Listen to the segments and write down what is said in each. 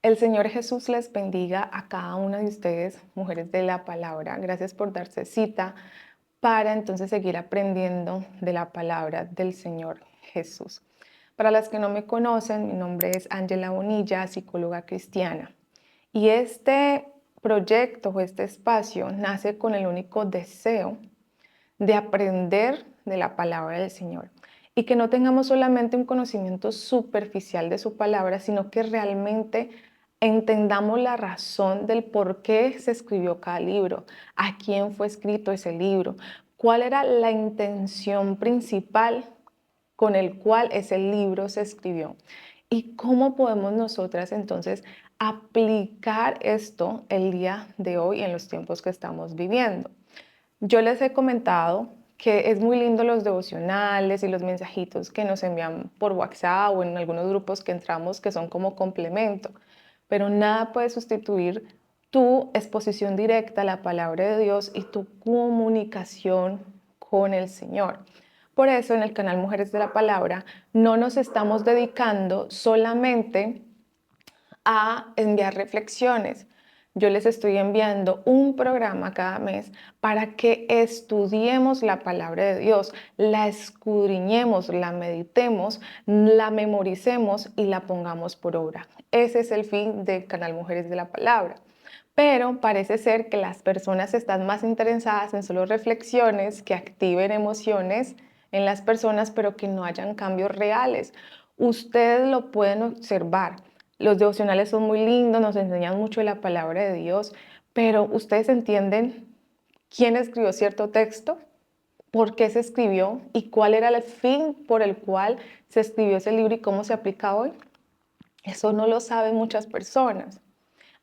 El Señor Jesús les bendiga a cada una de ustedes, mujeres de la palabra. Gracias por darse cita para entonces seguir aprendiendo de la palabra del Señor Jesús. Para las que no me conocen, mi nombre es Ángela Bonilla, psicóloga cristiana. Y este proyecto o este espacio nace con el único deseo de aprender de la palabra del Señor y que no tengamos solamente un conocimiento superficial de su palabra, sino que realmente entendamos la razón del por qué se escribió cada libro, a quién fue escrito ese libro, cuál era la intención principal con el cual ese libro se escribió y cómo podemos nosotras entonces aplicar esto el día de hoy en los tiempos que estamos viviendo. Yo les he comentado que es muy lindo los devocionales y los mensajitos que nos envían por WhatsApp o en algunos grupos que entramos que son como complemento, pero nada puede sustituir tu exposición directa a la palabra de Dios y tu comunicación con el Señor. Por eso en el canal Mujeres de la Palabra no nos estamos dedicando solamente a enviar reflexiones. Yo les estoy enviando un programa cada mes para que estudiemos la palabra de Dios, la escudriñemos, la meditemos, la memoricemos y la pongamos por obra. Ese es el fin del canal Mujeres de la Palabra. Pero parece ser que las personas están más interesadas en solo reflexiones que activen emociones en las personas, pero que no hayan cambios reales. Ustedes lo pueden observar. Los devocionales son muy lindos, nos enseñan mucho de la palabra de Dios, pero ustedes entienden quién escribió cierto texto, por qué se escribió y cuál era el fin por el cual se escribió ese libro y cómo se aplica hoy. Eso no lo saben muchas personas.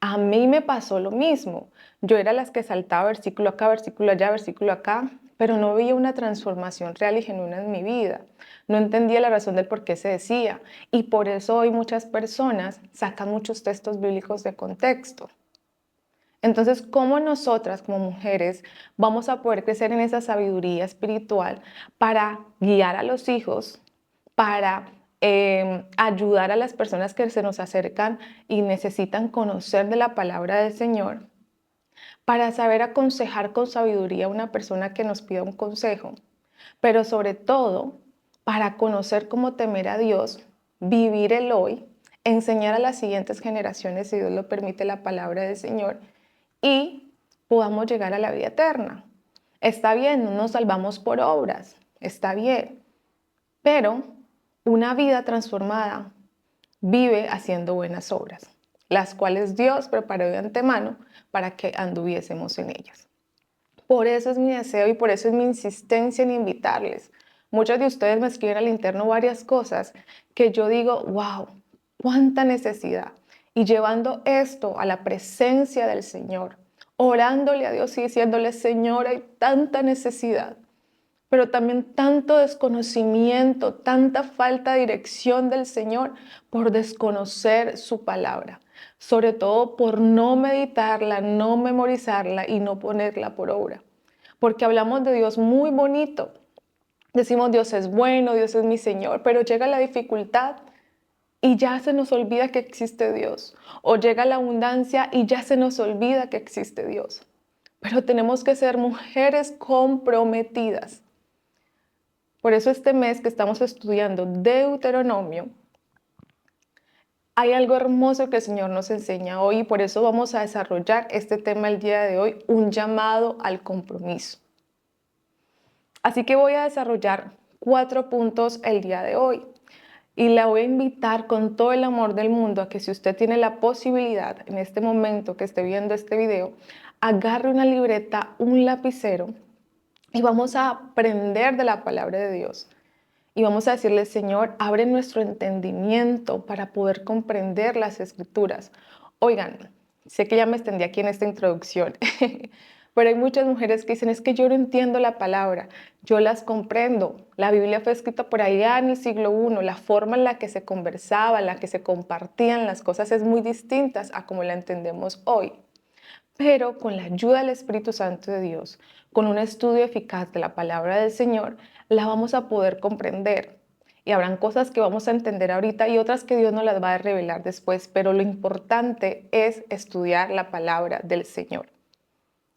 A mí me pasó lo mismo. Yo era las que saltaba versículo acá, versículo allá, versículo acá, pero no veía una transformación real y genuina en mi vida. No entendía la razón del por qué se decía. Y por eso hoy muchas personas sacan muchos textos bíblicos de contexto. Entonces, ¿cómo nosotras como mujeres vamos a poder crecer en esa sabiduría espiritual para guiar a los hijos, para ayudar a las personas que se nos acercan y necesitan conocer de la palabra del Señor, para saber aconsejar con sabiduría a una persona que nos pida un consejo, pero sobre todo para conocer cómo temer a Dios, vivir el hoy, enseñar a las siguientes generaciones, si Dios lo permite, la palabra del Señor y podamos llegar a la vida eterna? Está bien, no nos salvamos por obras, está bien, pero una vida transformada vive haciendo buenas obras, las cuales Dios preparó de antemano para que anduviésemos en ellas. Por eso es mi deseo y por eso es mi insistencia en invitarles. Muchos de ustedes me escriben al interno varias cosas que yo digo, wow, cuánta necesidad. Y llevando esto a la presencia del Señor, orándole a Dios y diciéndole, Señor, hay tanta necesidad, pero también tanto desconocimiento, tanta falta de dirección del Señor por desconocer su palabra, sobre todo por no meditarla, no memorizarla y no ponerla por obra. Porque hablamos de Dios muy bonito, decimos Dios es bueno, Dios es mi Señor, pero llega la dificultad y ya se nos olvida que existe Dios, o llega la abundancia y ya se nos olvida que existe Dios. Pero tenemos que ser mujeres comprometidas. Por eso este mes que estamos estudiando Deuteronomio, hay algo hermoso que el Señor nos enseña hoy y por eso vamos a desarrollar este tema el día de hoy, un llamado al compromiso. Así que voy a desarrollar 4 puntos el día de hoy y la voy a invitar con todo el amor del mundo a que si usted tiene la posibilidad en este momento que esté viendo este video, agarre una libreta, un lapicero y vamos a aprender de la palabra de Dios. Y vamos a decirle, Señor, abre nuestro entendimiento para poder comprender las escrituras. Oigan, sé que ya me extendí aquí en esta introducción, pero hay muchas mujeres que dicen, es que yo no entiendo la palabra, yo las comprendo. La Biblia fue escrita por allá en el siglo I, la forma en la que se conversaba, en la que se compartían las cosas es muy distinta a como la entendemos hoy. Pero con la ayuda del Espíritu Santo de Dios, con un estudio eficaz de la palabra del Señor, la vamos a poder comprender. Y habrán cosas que vamos a entender ahorita y otras que Dios nos las va a revelar después, pero lo importante es estudiar la palabra del Señor.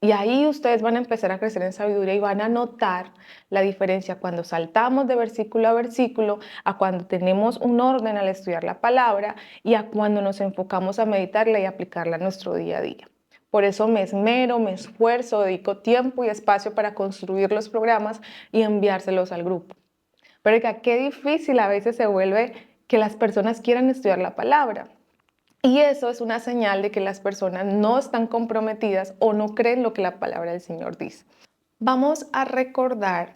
Y ahí ustedes van a empezar a crecer en sabiduría y van a notar la diferencia cuando saltamos de versículo a versículo, a cuando tenemos un orden al estudiar la palabra y a cuando nos enfocamos a meditarla y aplicarla a nuestro día a día. Por eso me esmero, me esfuerzo, dedico tiempo y espacio para construir los programas y enviárselos al grupo. Pero qué difícil a veces se vuelve que las personas quieran estudiar la palabra. Y eso es una señal de que las personas no están comprometidas o no creen lo que la palabra del Señor dice. Vamos a recordar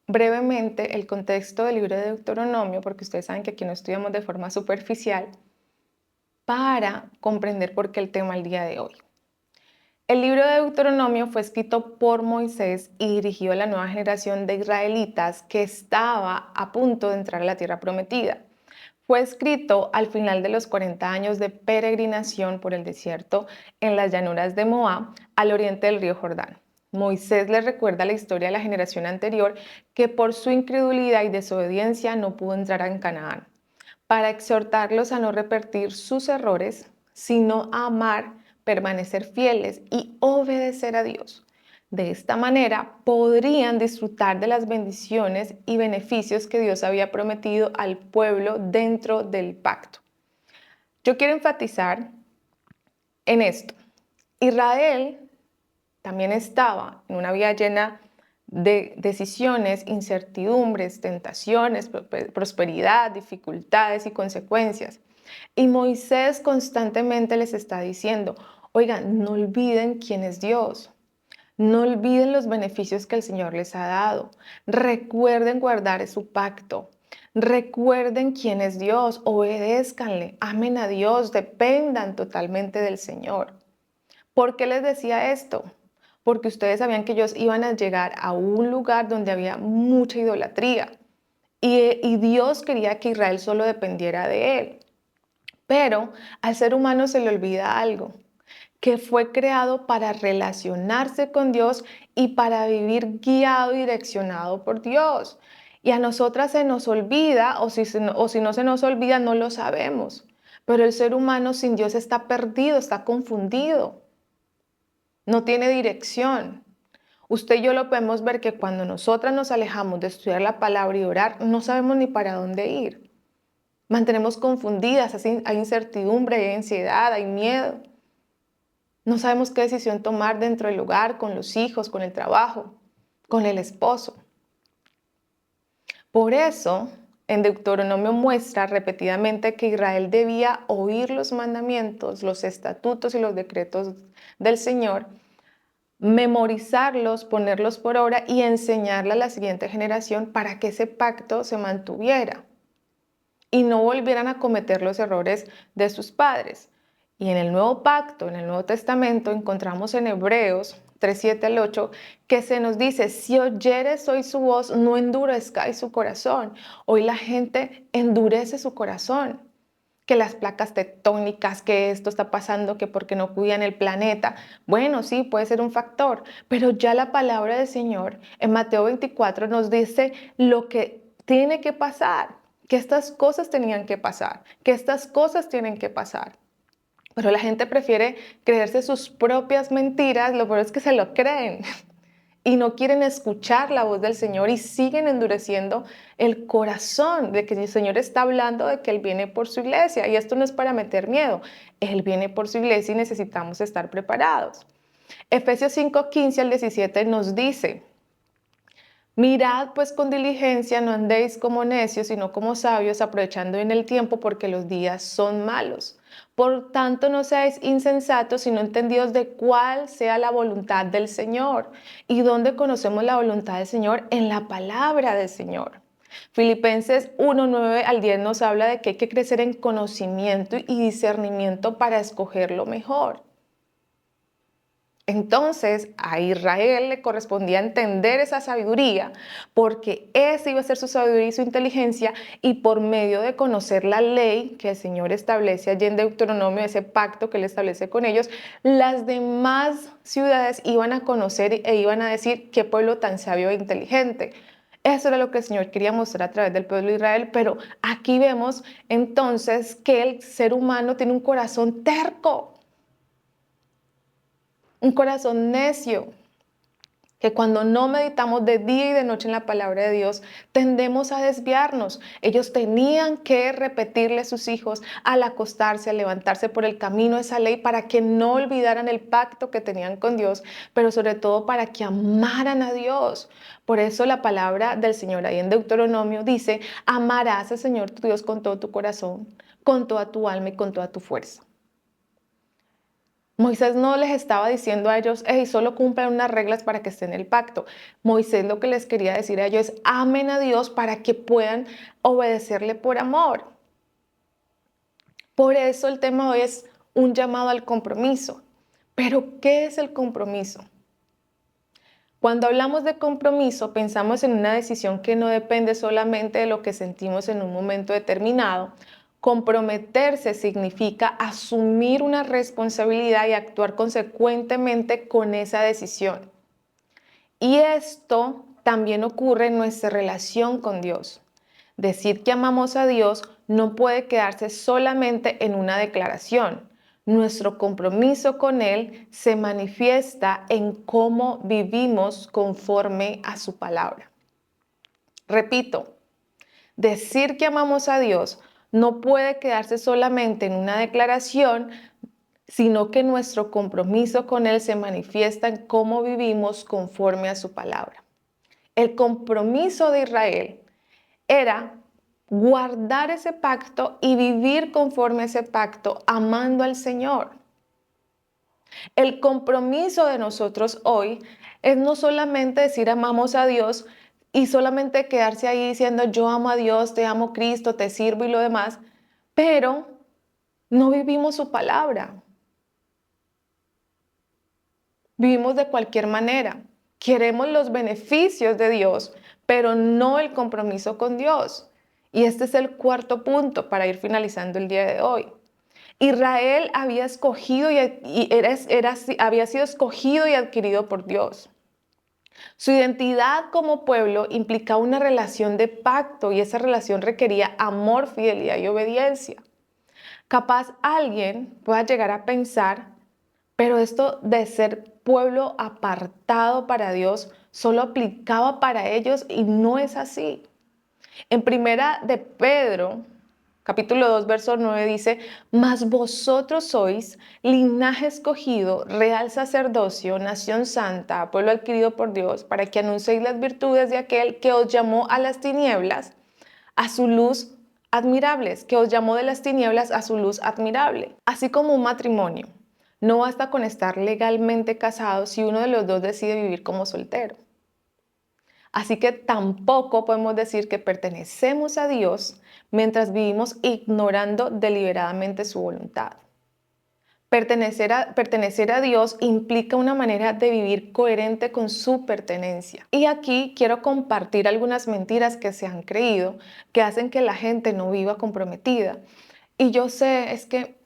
brevemente el contexto del libro de Deuteronomio, porque ustedes saben que aquí no estudiamos de forma superficial, para comprender por qué el tema el día de hoy. El libro de Deuteronomio fue escrito por Moisés y dirigido a la nueva generación de israelitas que estaba a punto de entrar a la tierra prometida. Fue escrito al final de los 40 años de peregrinación por el desierto en las llanuras de Moab, al oriente del río Jordán. Moisés les recuerda la historia de la generación anterior que por su incredulidad y desobediencia no pudo entrar en Canaán, para exhortarlos a no repetir sus errores, sino a amar, permanecer fieles y obedecer a Dios. De esta manera podrían disfrutar de las bendiciones y beneficios que Dios había prometido al pueblo dentro del pacto. Yo quiero enfatizar en esto. Israel también estaba en una vida llena de decisiones, incertidumbres, tentaciones, prosperidad, dificultades y consecuencias. Y Moisés constantemente les está diciendo, oigan, no olviden quién es Dios. No olviden los beneficios que el Señor les ha dado. Recuerden guardar su pacto. Recuerden quién es Dios. Obedézcanle. Amen a Dios. Dependan totalmente del Señor. ¿Por qué les decía esto? Porque ustedes sabían que ellos iban a llegar a un lugar donde había mucha idolatría. Y Dios quería que Israel solo dependiera de Él. Pero al ser humano se le olvida algo, que fue creado para relacionarse con Dios y para vivir guiado y direccionado por Dios. Y a nosotras se nos olvida, o si no se nos olvida, no lo sabemos. Pero el ser humano sin Dios está perdido, está confundido, no tiene dirección. Usted y yo lo podemos ver que cuando nosotras nos alejamos de estudiar la palabra y orar, no sabemos ni para dónde ir. Mantenemos confundidas, hay incertidumbre, hay ansiedad, hay miedo. No sabemos qué decisión tomar dentro del hogar, con los hijos, con el trabajo, con el esposo. Por eso, en Deuteronomio muestra repetidamente que Israel debía oír los mandamientos, los estatutos y los decretos del Señor, memorizarlos, ponerlos por obra y enseñarle a la siguiente generación para que ese pacto se mantuviera y no volvieran a cometer los errores de sus padres. Y en el Nuevo Pacto, en el Nuevo Testamento, encontramos en Hebreos 3:7 al 8, que se nos dice, si oyeres hoy su voz, no endurezcáis su corazón. Hoy la gente endurece su corazón, que las placas tectónicas, que esto está pasando, que porque no cuidan el planeta. Bueno, sí, puede ser un factor, pero ya la palabra del Señor en Mateo 24 nos dice lo que tiene que pasar, que estas cosas tenían que pasar, que estas cosas tienen que pasar. Pero la gente prefiere creerse sus propias mentiras, lo peor es que se lo creen y no quieren escuchar la voz del Señor y siguen endureciendo el corazón de que el Señor está hablando de que Él viene por su iglesia. Y esto no es para meter miedo, Él viene por su iglesia y necesitamos estar preparados. Efesios 5:15 al 17 nos dice, mirad pues con diligencia, no andéis como necios, sino como sabios, aprovechando bien el tiempo, porque los días son malos. Por tanto, no seáis insensatos, sino entendidos de cuál sea la voluntad del Señor. ¿Y dónde conocemos la voluntad del Señor? En la palabra del Señor. Filipenses 1:9 al 10 nos habla de que hay que crecer en conocimiento y discernimiento para escoger lo mejor. Entonces a Israel le correspondía entender esa sabiduría, porque esa iba a ser su sabiduría y su inteligencia, y por medio de conocer la ley que el Señor establece allí en Deuteronomio, ese pacto que Él establece con ellos, las demás ciudades iban a conocer e iban a decir qué pueblo tan sabio e inteligente. Eso era lo que el Señor quería mostrar a través del pueblo de Israel, pero aquí vemos entonces que el ser humano tiene un corazón terco, un corazón necio, que cuando no meditamos de día y de noche en la palabra de Dios, tendemos a desviarnos. Ellos tenían que repetirle a sus hijos al acostarse, al levantarse por el camino de esa ley para que no olvidaran el pacto que tenían con Dios, pero sobre todo para que amaran a Dios. Por eso la palabra del Señor ahí en Deuteronomio dice, amarás al Señor tu Dios con todo tu corazón, con toda tu alma y con toda tu fuerza. Moisés no les estaba diciendo a ellos, hey, solo cumplan unas reglas para que estén en el pacto. Moisés lo que les quería decir a ellos es, amen a Dios para que puedan obedecerle por amor. Por eso el tema hoy es un llamado al compromiso. Pero, ¿qué es el compromiso? Cuando hablamos de compromiso, pensamos en una decisión que no depende solamente de lo que sentimos en un momento determinado. Comprometerse significa asumir una responsabilidad y actuar consecuentemente con esa decisión. Y esto también ocurre en nuestra relación con Dios. Decir que amamos a Dios no puede quedarse solamente en una declaración. Nuestro compromiso con Él se manifiesta en cómo vivimos conforme a su palabra. Repito, decir que amamos a Dios no puede quedarse solamente en una declaración, sino que nuestro compromiso con Él se manifiesta en cómo vivimos conforme a su palabra. El compromiso de Israel era guardar ese pacto y vivir conforme a ese pacto, amando al Señor. El compromiso de nosotros hoy es no solamente decir amamos a Dios y solamente quedarse ahí diciendo yo amo a Dios, te amo Cristo, te sirvo y lo demás, pero no vivimos su palabra. Vivimos de cualquier manera. Queremos los beneficios de Dios, pero no el compromiso con Dios. Y este es el cuarto punto para ir finalizando el día de hoy. Israel había escogido había sido escogido y adquirido por Dios. Su identidad como pueblo implicaba una relación de pacto y esa relación requería amor, fidelidad y obediencia. Capaz alguien pueda llegar a pensar, pero esto de ser pueblo apartado para Dios solo aplicaba para ellos y no es así. En primera de Pedro, capítulo 2, verso 9 dice, mas vosotros sois linaje escogido, real sacerdocio, nación santa, pueblo adquirido por Dios, para que anunciéis las virtudes de aquel que os llamó a las tinieblas, a su luz admirables, que os llamó de las tinieblas a su luz admirable. Así como un matrimonio, no basta con estar legalmente casados si uno de los dos decide vivir como soltero. Así que tampoco podemos decir que pertenecemos a Dios mientras vivimos ignorando deliberadamente su voluntad. Pertenecer a Dios implica una manera de vivir coherente con su pertenencia. Y aquí quiero compartir algunas mentiras que se han creído que hacen que la gente no viva comprometida. Y yo sé, es que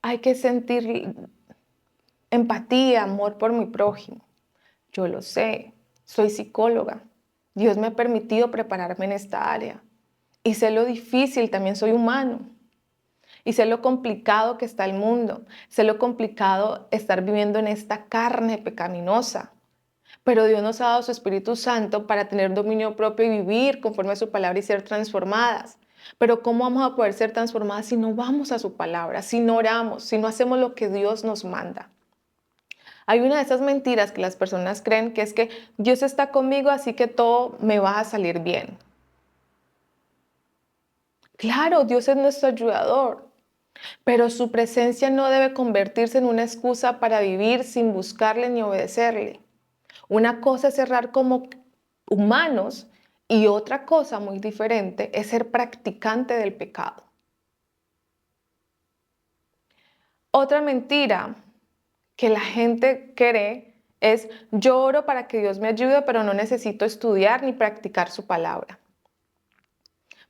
hay que sentir empatía, amor por mi prójimo. Yo lo sé, soy psicóloga. Dios me ha permitido prepararme en esta área. Y sé lo difícil, también soy humano. Y sé lo complicado que está el mundo. Sé lo complicado estar viviendo en esta carne pecaminosa. Pero Dios nos ha dado su Espíritu Santo para tener dominio propio y vivir conforme a su palabra y ser transformadas. Pero ¿cómo vamos a poder ser transformadas si no vamos a su palabra, si no oramos, si no hacemos lo que Dios nos manda? Hay una de esas mentiras que las personas creen que es que Dios está conmigo, así que todo me va a salir bien. Claro, Dios es nuestro ayudador, pero su presencia no debe convertirse en una excusa para vivir sin buscarle ni obedecerle. Una cosa es errar como humanos y otra cosa muy diferente es ser practicante del pecado. Otra mentira que la gente cree es yo oro para que Dios me ayude, pero no necesito estudiar ni practicar su palabra.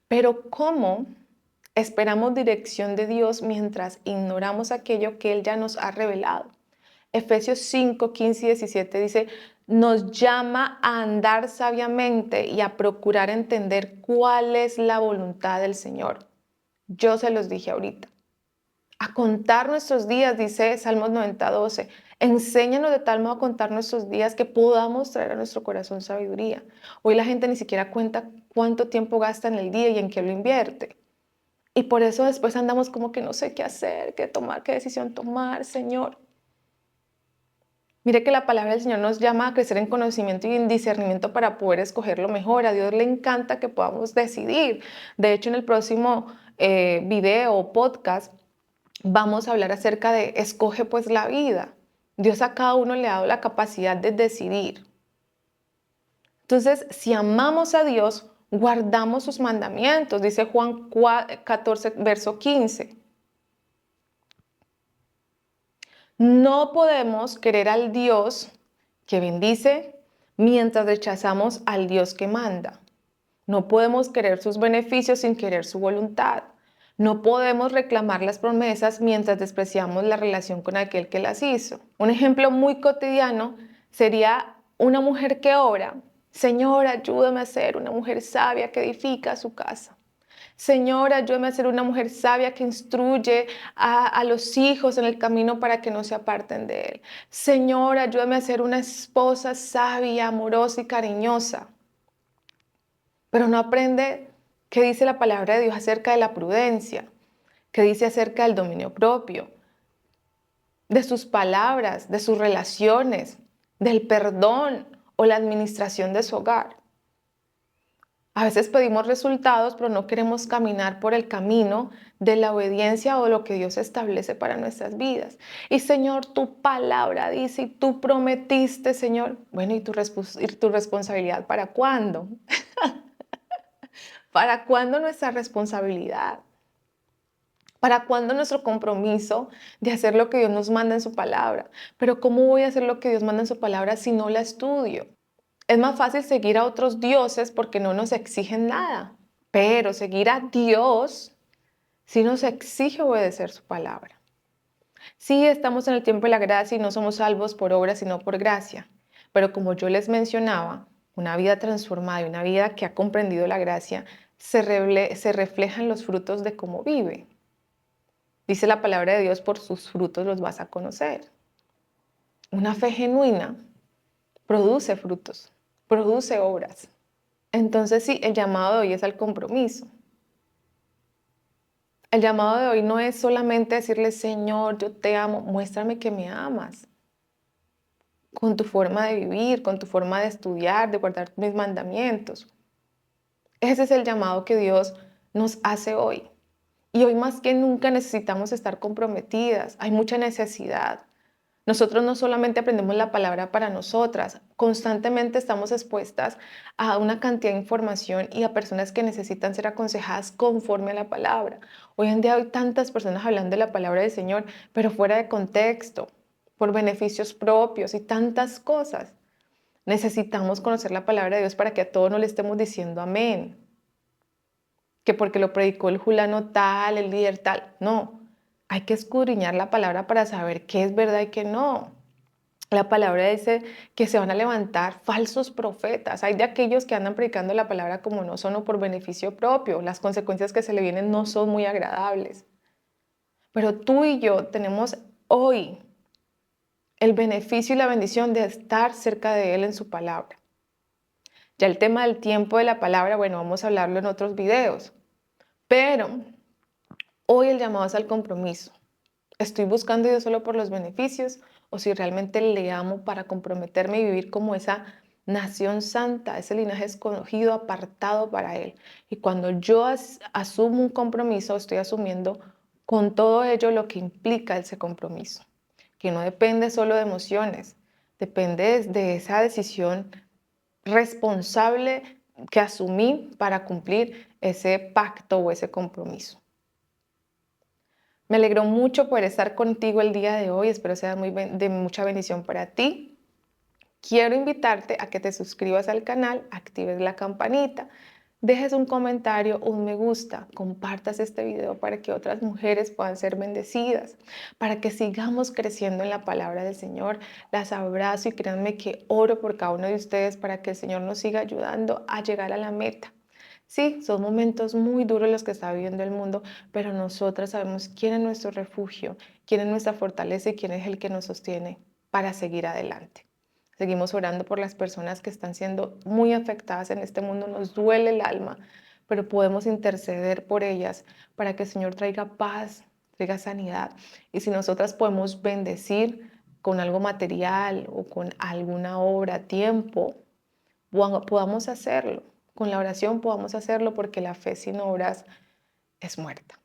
Pero ¿cómo esperamos dirección de Dios mientras ignoramos aquello que Él ya nos ha revelado? Efesios 5, 15 y 17 dice, nos llama a andar sabiamente y a procurar entender cuál es la voluntad del Señor. Yo se los dije ahorita. A contar nuestros días, dice Salmos 90:12. Enséñanos de tal modo a contar nuestros días que podamos traer a nuestro corazón sabiduría. Hoy la gente ni siquiera cuenta cuánto tiempo gasta en el día y en qué lo invierte. Y por eso después andamos como que no sé qué hacer, qué tomar, qué decisión tomar, Señor. Mire que la palabra del Señor nos llama a crecer en conocimiento y en discernimiento para poder escoger lo mejor. A Dios le encanta que podamos decidir. De hecho, en el próximo video o podcast vamos a hablar acerca de escoge pues la vida. Dios a cada uno le ha dado la capacidad de decidir. Entonces, si amamos a Dios, guardamos sus mandamientos, dice Juan 14, verso 15. No podemos querer al Dios que bendice mientras rechazamos al Dios que manda. No podemos querer sus beneficios sin querer su voluntad. No podemos reclamar las promesas mientras despreciamos la relación con aquel que las hizo. Un ejemplo muy cotidiano sería una mujer que ora: Señor, ayúdame a ser una mujer sabia que edifica su casa. Señor, ayúdame a ser una mujer sabia que instruye a los hijos en el camino para que no se aparten de él. Señor, ayúdame a ser una esposa sabia, amorosa y cariñosa. Pero no aprende qué dice la palabra de Dios acerca de la prudencia, qué dice acerca del dominio propio, de sus palabras, de sus relaciones, del perdón o la administración de su hogar. A veces pedimos resultados, pero no queremos caminar por el camino de la obediencia o lo que Dios establece para nuestras vidas. Y Señor, tu palabra dice y tú prometiste, Señor. Bueno, ¿y tu responsabilidad para cuándo? ¿Para cuándo nuestra responsabilidad? ¿Para cuándo nuestro compromiso de hacer lo que Dios nos manda en su palabra? Pero ¿cómo voy a hacer lo que Dios manda en su palabra si no la estudio? Es más fácil seguir a otros dioses porque no nos exigen nada, pero seguir a Dios sí nos exige obedecer su palabra. Sí, estamos en el tiempo de la gracia y no somos salvos por obra, sino por gracia. Pero como yo les mencionaba, una vida transformada y una vida que ha comprendido la gracia se refleja en los frutos de cómo vive. Dice la palabra de Dios: por sus frutos los vas a conocer. Una fe genuina produce frutos, produce obras. Entonces sí, el llamado de hoy es al compromiso. El llamado de hoy no es solamente decirle: Señor, yo te amo, muéstrame que me amas. Con tu forma de vivir, con tu forma de estudiar, de guardar mis mandamientos. Ese es el llamado que Dios nos hace hoy. Y hoy más que nunca necesitamos estar comprometidas. Hay mucha necesidad. Nosotros no solamente aprendemos la palabra para nosotras, constantemente estamos expuestas a una cantidad de información y a personas que necesitan ser aconsejadas conforme a la palabra. Hoy en día hay tantas personas hablando de la palabra del Señor, pero fuera de contexto, por beneficios propios y tantas cosas. Necesitamos conocer la palabra de Dios para que a todos no le estemos diciendo amén. Que porque lo predicó el fulano tal, el líder tal. No, hay que escudriñar la palabra para saber qué es verdad y qué no. La palabra dice que se van a levantar falsos profetas. Hay de aquellos que andan predicando la palabra como no son o por beneficio propio. Las consecuencias que se le vienen no son muy agradables. Pero tú y yo tenemos hoy el beneficio y la bendición de estar cerca de Él en su palabra. Ya el tema del tiempo de la palabra, bueno, vamos a hablarlo en otros videos. Pero hoy el llamado es al compromiso. ¿Estoy buscando a Dios solo por los beneficios o si realmente le amo para comprometerme y vivir como esa nación santa, ese linaje escogido, apartado para Él? Y cuando yo asumo un compromiso, estoy asumiendo con todo ello lo que implica ese compromiso, que no depende solo de emociones, depende de esa decisión responsable que asumí para cumplir ese pacto o ese compromiso. Me alegró mucho poder estar contigo el día de hoy. Espero sea de mucha bendición para ti. Quiero invitarte a que te suscribas al canal, actives la campanita, dejes un comentario, un me gusta, compartas este video para que otras mujeres puedan ser bendecidas, para que sigamos creciendo en la palabra del Señor. Las abrazo y créanme que oro por cada uno de ustedes para que el Señor nos siga ayudando a llegar a la meta. Sí, son momentos muy duros los que está viviendo el mundo, pero nosotras sabemos quién es nuestro refugio, quién es nuestra fortaleza y quién es el que nos sostiene para seguir adelante. Seguimos orando por las personas que están siendo muy afectadas en este mundo. Nos duele el alma, pero podemos interceder por ellas para que el Señor traiga paz, traiga sanidad. Y si nosotras podemos bendecir con algo material o con alguna obra, tiempo, podamos hacerlo. Con la oración podamos hacerlo porque la fe sin obras es muerta.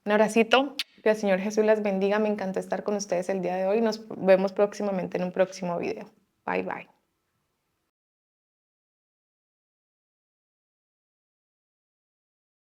Un abracito, que el Señor Jesús las bendiga. Me encantó estar con ustedes el día de hoy. Nos vemos próximamente en un próximo video. Bye bye.